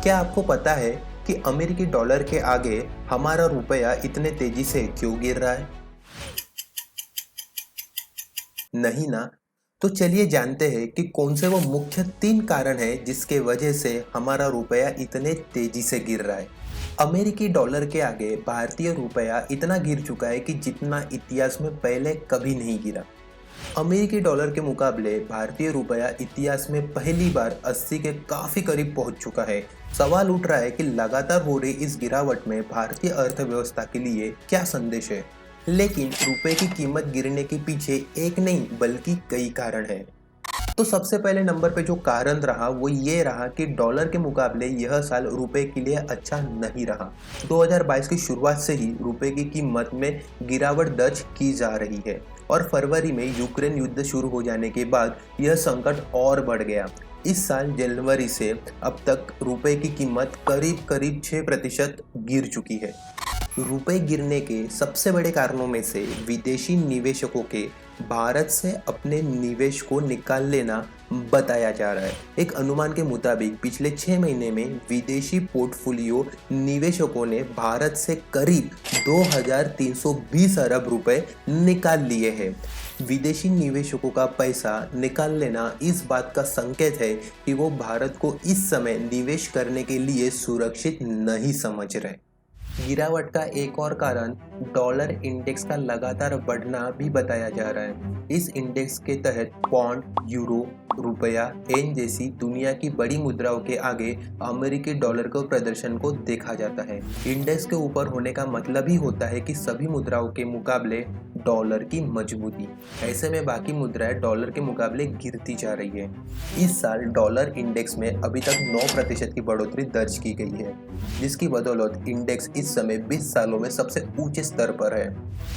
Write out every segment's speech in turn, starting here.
क्या आपको पता है कि अमेरिकी डॉलर के आगे हमारा रुपया इतने तेजी से क्यों गिर रहा है? नहीं ना? तो चलिए जानते हैं कि कौन से वो मुख्य 3 कारण हैं जिसके वजह से हमारा रुपया इतने तेजी से गिर रहा है। अमेरिकी डॉलर के आगे भारतीय रुपया इतना गिर चुका है कि जितना इतिहास में पहले कभी नहीं गिरा। अमेरिकी डॉलर के मुकाबले भारतीय रुपया इतिहास में पहली बार 80 के काफी करीब पहुंच चुका है। सवाल उठ रहा है कि लगातार हो रही इस गिरावट में भारतीय अर्थव्यवस्था के लिए क्या संदेश है। लेकिन रुपए की कीमत गिरने के पीछे एक नहीं बल्कि कई कारण हैं। तो सबसे पहले नंबर पे जो कारण रहा वो ये रहा कि डॉलर के मुकाबले यह साल रुपए के लिए अच्छा नहीं रहा। 2022 की शुरुआत से ही रुपए की कीमत में गिरावट दर्ज की जा रही है और फरवरी में यूक्रेन युद्ध शुरू हो जाने के बाद यह संकट और बढ़ गया। इस साल जनवरी से अब तक रुपए की कीमत करीब करीब 6% गिर चुकी है। रुपए गिरने के सबसे बड़े कारणों में से विदेशी निवेशकों के भारत से अपने निवेश को निकाल लेना बताया जा रहा है। एक अनुमान के मुताबिक पिछले 6 महीने में विदेशी पोर्टफोलियो निवेशकों ने भारत से करीब 2320 अरब रुपए निकाल लिए हैं। विदेशी निवेशकों का पैसा निकाल लेना इस बात का संकेत है कि वो भारत को इस समय निवेश करने के लिए सुरक्षित नहीं समझ रहे। गिरावट का एक और कारण डॉलर इंडेक्स का लगातार बढ़ना भी बताया जा रहा है। इस इंडेक्स के तहत पौंड, यूरो, रुपया, येन जैसी दुनिया की बड़ी मुद्राओं के आगे अमेरिकी डॉलर के प्रदर्शन को देखा जाता है। इंडेक्स के ऊपर होने का मतलब ही होता है कि सभी मुद्राओं के मुकाबले डॉलर की मजबूती। ऐसे में बाकी मुद्राएं डॉलर के मुकाबले गिरती जा रही है। इस साल डॉलर इंडेक्स में अभी तक 9% की बढ़ोतरी दर्ज की गई है, जिसकी बदौलत इंडेक्स इस समय 20 सालों में सबसे ऊंचे स्तर पर है।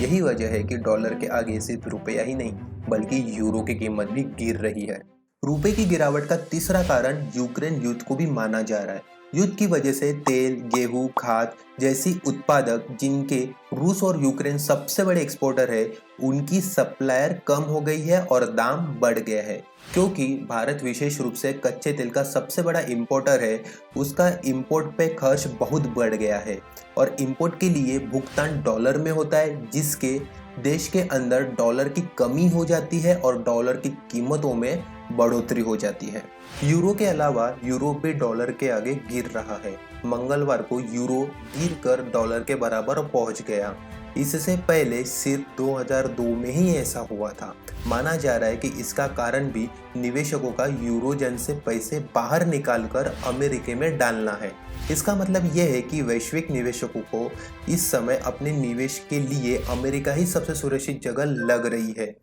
यही वजह है कि डॉलर के आगे सिर्फ रुपया ही नहीं बल्कि यूरो की कीमत भी गिर रही है। रुपए की गिरावट का तीसरा कारण यूक्रेन युद्ध को भी माना जा रहा है। युद्ध की वजह से तेल, गेहूं, खाद जैसी उत्पादक जिनके रूस और यूक्रेन सबसे बड़े एक्सपोर्टर है, उनकी सप्लायर कम हो गई है और दाम बढ़ गया है। क्योंकि भारत विशेष रूप से कच्चे तेल का सबसे बड़ा इंपोर्टर है, उसका इंपोर्ट पे खर्च बहुत बढ़ गया है और इंपोर्ट के लिए भुगतान डॉलर में होता है, जिसके देश के अंदर डॉलर की कमी हो जाती है और डॉलर की कीमतों में बढ़ोतरी हो जाती है। यूरो के अलावा यूरोप भी डॉलर के आगे गिर रहा है। मंगलवार को यूरो गिरकर डॉलर के बराबर पहुंच गया। इससे पहले सिर्फ 2002 में ही ऐसा हुआ था। माना जा रहा है कि इसका कारण भी निवेशकों का यूरोजन से पैसे बाहर निकालकर अमेरिका में डालना है। इसका मतलब यह है कि वैश्विक निवेशकों को इस समय अपने निवेश के लिए अमेरिका ही सबसे सुरक्षित जगह लग रही है।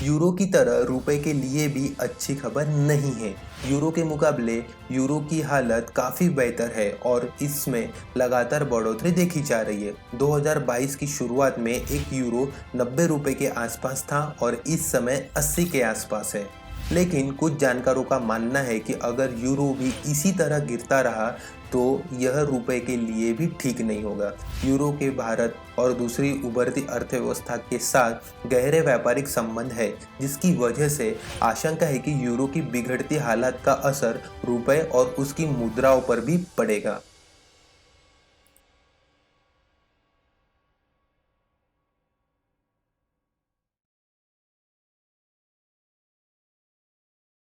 यूरो की तरह रुपए के लिए भी अच्छी खबर नहीं है। यूरो के मुकाबले यूरो की हालत काफ़ी बेहतर है और इसमें लगातार बढ़ोतरी देखी जा रही है। 2022 की शुरुआत में एक यूरो 90 रुपए के आसपास था और इस समय 80 के आसपास है। लेकिन कुछ जानकारों का मानना है कि अगर यूरो भी इसी तरह गिरता रहा तो यह रुपए के लिए भी ठीक नहीं होगा। यूरो के भारत और दूसरी उभरती अर्थव्यवस्था के साथ गहरे व्यापारिक संबंध है, जिसकी वजह से आशंका है कि यूरो की बिगड़ती हालत का असर रुपए और उसकी मुद्राओं पर भी पड़ेगा।